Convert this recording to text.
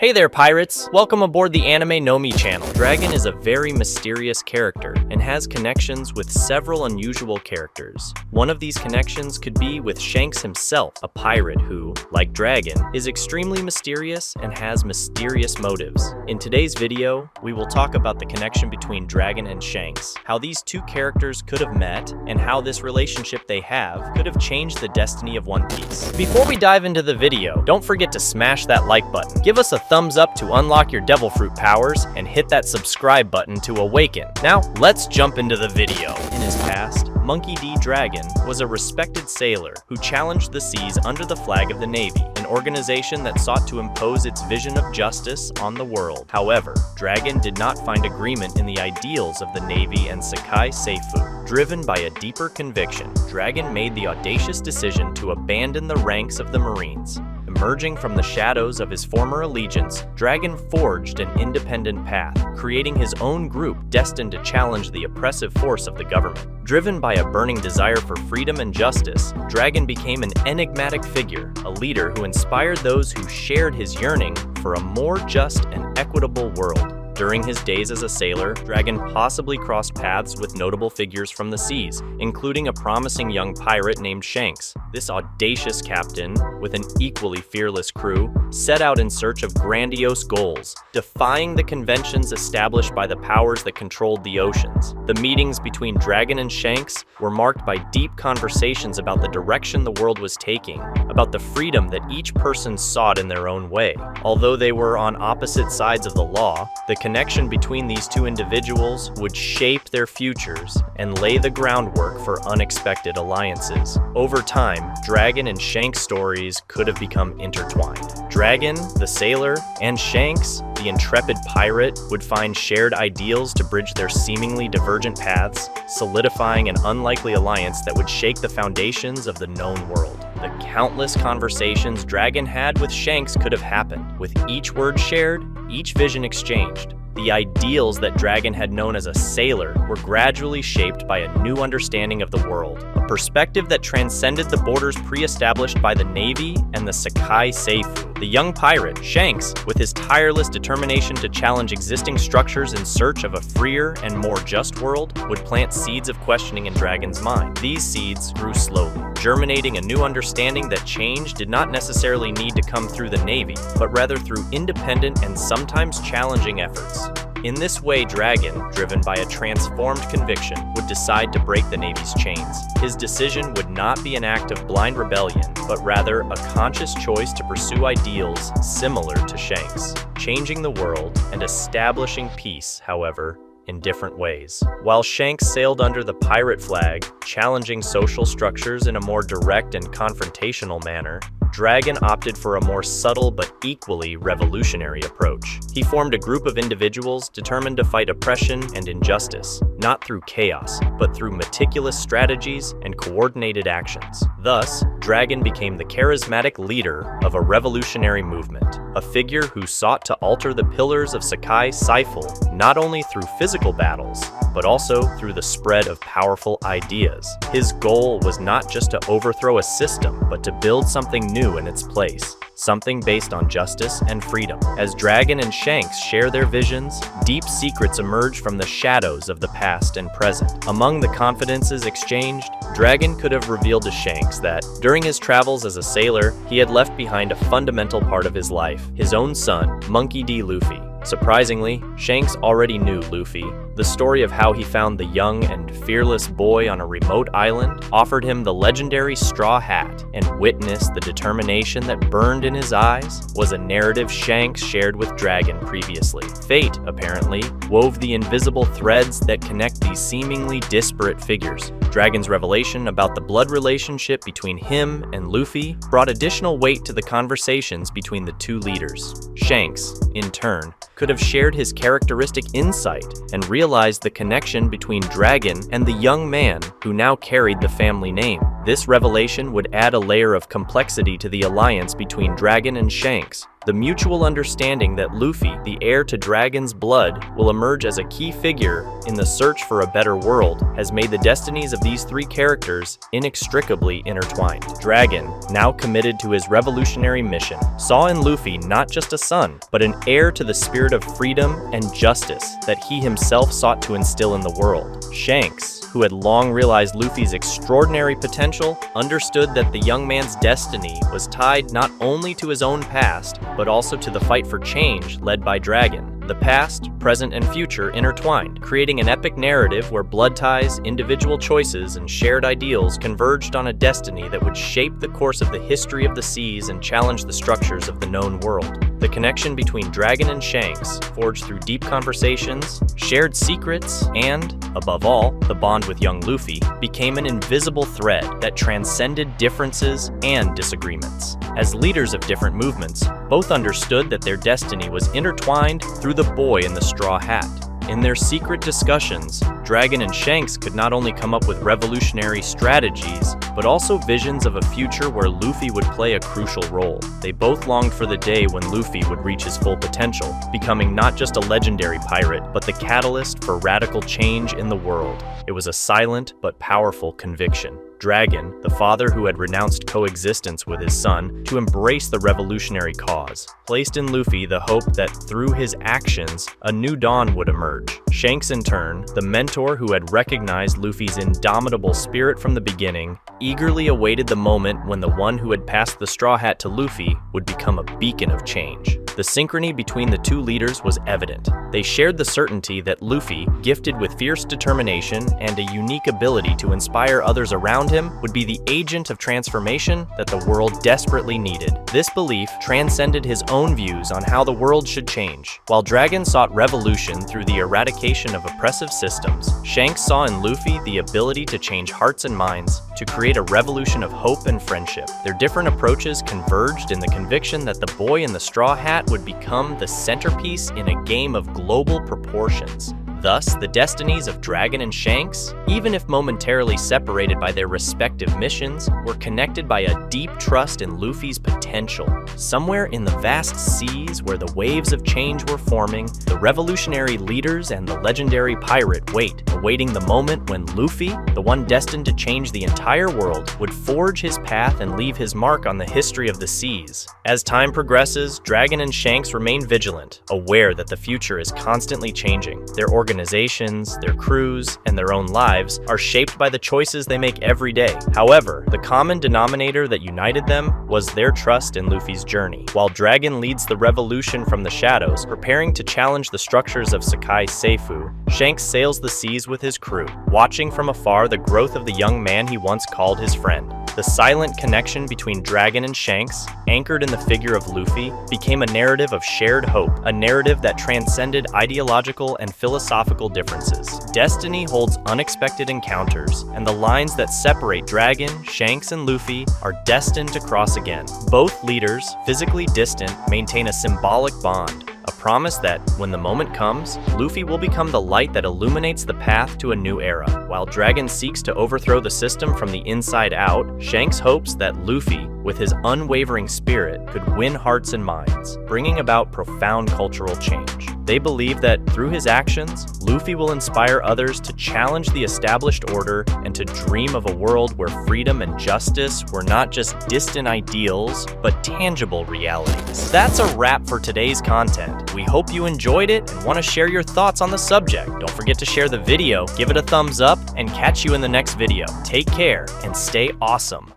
Hey there, pirates! Welcome aboard the Anime channel. Dragon is a very mysterious character and has connections with several unusual characters. One of these connections could be with Shanks himself, a pirate who, like Dragon, is extremely mysterious and has mysterious motives. In today's video, we will talk about the connection between Dragon and Shanks, how these two characters could have met, and how this relationship they have could have changed the destiny of One Piece. Before we dive into the video, don't forget to smash that like button. Give us a thumbs up to unlock your devil fruit powers and hit that subscribe button to awaken. Now, let's jump into the video. In his past, Monkey D. Dragon was a respected sailor who challenged the seas under the flag of the Navy, an organization that sought to impose its vision of justice on the world. However, Dragon did not find agreement in the ideals of the Navy and Sakai Seifu. Driven by a deeper conviction, Dragon made the audacious decision to abandon the ranks of the Marines. Emerging from the shadows of his former allegiance, Dragon forged an independent path, creating his own group destined to challenge the oppressive force of the government. Driven by a burning desire for freedom and justice, Dragon became an enigmatic figure, a leader who inspired those who shared his yearning for a more just and equitable world. During his days as a sailor, Dragon possibly crossed paths with notable figures from the seas, including a promising young pirate named Shanks. This audacious captain, with an equally fearless crew, set out in search of grandiose goals, defying the conventions established by the powers that controlled the oceans. The meetings between Dragon and Shanks were marked by deep conversations about the direction the world was taking, about the freedom that each person sought in their own way. Although they were on opposite sides of the law, the connection between these two individuals would shape their futures and lay the groundwork for unexpected alliances. Over time, Dragon and Shanks' stories could have become intertwined. Dragon, the sailor, and Shanks, the intrepid pirate, would find shared ideals to bridge their seemingly divergent paths, solidifying an unlikely alliance that would shake the foundations of the known world. The countless conversations Dragon had with Shanks could have happened, with each word shared, each vision exchanged. The ideals that Dragon had known as a sailor were gradually shaped by a new understanding of the world, a perspective that transcended the borders pre-established by the Navy and the Sakai Seifu. The young pirate, Shanks, with his tireless determination to challenge existing structures in search of a freer and more just world, would plant seeds of questioning in Dragon's mind. These seeds grew slowly, germinating a new understanding that change did not necessarily need to come through the Navy, but rather through independent and sometimes challenging efforts. In this way, Dragon, driven by a transformed conviction, would decide to break the Navy's chains. His decision would not be an act of blind rebellion, but rather a conscious choice to pursue ideals similar to Shanks, changing the world and establishing peace, however, in different ways. While Shanks sailed under the pirate flag, challenging social structures in a more direct and confrontational manner, Dragon opted for a more subtle but equally revolutionary approach. He formed a group of individuals determined to fight oppression and injustice, not through chaos, but through meticulous strategies and coordinated actions. Thus, Dragon became the charismatic leader of a revolutionary movement, a figure who sought to alter the pillars of Sakai Seifu, not only through physical battles, but also through the spread of powerful ideas. His goal was not just to overthrow a system, but to build something new in its place, something based on justice and freedom. As Dragon and Shanks share their visions, deep secrets emerge from the shadows of the past and present. Among the confidences exchanged, Dragon could have revealed to Shanks that, during his travels as a sailor, he had left behind a fundamental part of his life, his own son, Monkey D. Luffy. Surprisingly, Shanks already knew Luffy. The story of how he found the young and fearless boy on a remote island, offered him the legendary straw hat, and witnessed the determination that burned in his eyes, was a narrative Shanks shared with Dragon previously. Fate, apparently, wove the invisible threads that connect these seemingly disparate figures. Dragon's revelation about the blood relationship between him and Luffy brought additional weight to the conversations between the two leaders. Shanks, in turn, could have shared his characteristic insight and realized the connection between Dragon and the young man who now carried the family name. This revelation would add a layer of complexity to the alliance between Dragon and Shanks, The mutual understanding that Luffy, the heir to Dragon's blood, will emerge as a key figure in the search for a better world has made the destinies of these three characters inextricably intertwined. Dragon, now committed to his revolutionary mission, saw in Luffy not just a son, but an heir to the spirit of freedom and justice that he himself sought to instill in the world. Shanks, who had long realized Luffy's extraordinary potential, understood that the young man's destiny was tied not only to his own past, but also to the fight for change led by Dragon. The past, present, and future intertwined, creating an epic narrative where blood ties, individual choices, and shared ideals converged on a destiny that would shape the course of the history of the seas and challenge the structures of the known world. The connection between Dragon and Shanks, forged through deep conversations, shared secrets, and, above all, the bond with young Luffy, became an invisible thread that transcended differences and disagreements. As leaders of different movements, both understood that their destiny was intertwined through the boy in the straw hat. In their secret discussions, Dragon and Shanks could not only come up with revolutionary strategies, but also visions of a future where Luffy would play a crucial role. They both longed for the day when Luffy would reach his full potential, becoming not just a legendary pirate, but the catalyst for radical change in the world. It was a silent but powerful conviction. Dragon, the father who had renounced coexistence with his son to embrace the revolutionary cause, placed in Luffy the hope that through his actions, a new dawn would emerge. Shanks, in turn, the mentor who had recognized Luffy's indomitable spirit from the beginning, eagerly awaited the moment when the one who had passed the straw hat to Luffy would become a beacon of change. The synchrony between the two leaders was evident. They shared the certainty that Luffy, gifted with fierce determination and a unique ability to inspire others around him, would be the agent of transformation that the world desperately needed. This belief transcended his own views on how the world should change. While Dragon sought revolution through the eradication of oppressive systems, Shanks saw in Luffy the ability to change hearts and minds, to create a revolution of hope and friendship. Their different approaches converged in the conviction that the boy in the straw hat would become the centerpiece in a game of global proportions. Thus, the destinies of Dragon and Shanks, even if momentarily separated by their respective missions, were connected by a deep trust in Luffy's potential. Somewhere in the vast seas where the waves of change were forming, the revolutionary leaders and the legendary pirate awaiting the moment when Luffy, the one destined to change the entire world, would forge his path and leave his mark on the history of the seas. As time progresses, Dragon and Shanks remain vigilant, aware that the future is constantly changing. Their organizations, their crews, and their own lives are shaped by the choices they make every day. However, the common denominator that united them was their trust in Luffy's journey. While Dragon leads the revolution from the shadows, preparing to challenge the structures of Sakai Seifu, Shanks sails the seas with his crew, watching from afar the growth of the young man he once called his friend. The silent connection between Dragon and Shanks, anchored in the figure of Luffy, became a narrative of shared hope, a narrative that transcended ideological and philosophical differences. Destiny holds unexpected encounters, and the lines that separate Dragon, Shanks, and Luffy are destined to cross again. Both leaders, physically distant, maintain a symbolic bond, a promise that, when the moment comes, Luffy will become the light that illuminates the path to a new era. While Dragon seeks to overthrow the system from the inside out, Shanks hopes that Luffy, with his unwavering spirit, could win hearts and minds, bringing about profound cultural change. They believe that, through his actions, Luffy will inspire others to challenge the established order and to dream of a world where freedom and justice were not just distant ideals, but tangible realities. That's a wrap for today's content. We hope you enjoyed it and want to share your thoughts on the subject. Don't forget to share the video, give it a thumbs up, and catch you in the next video. Take care and stay awesome.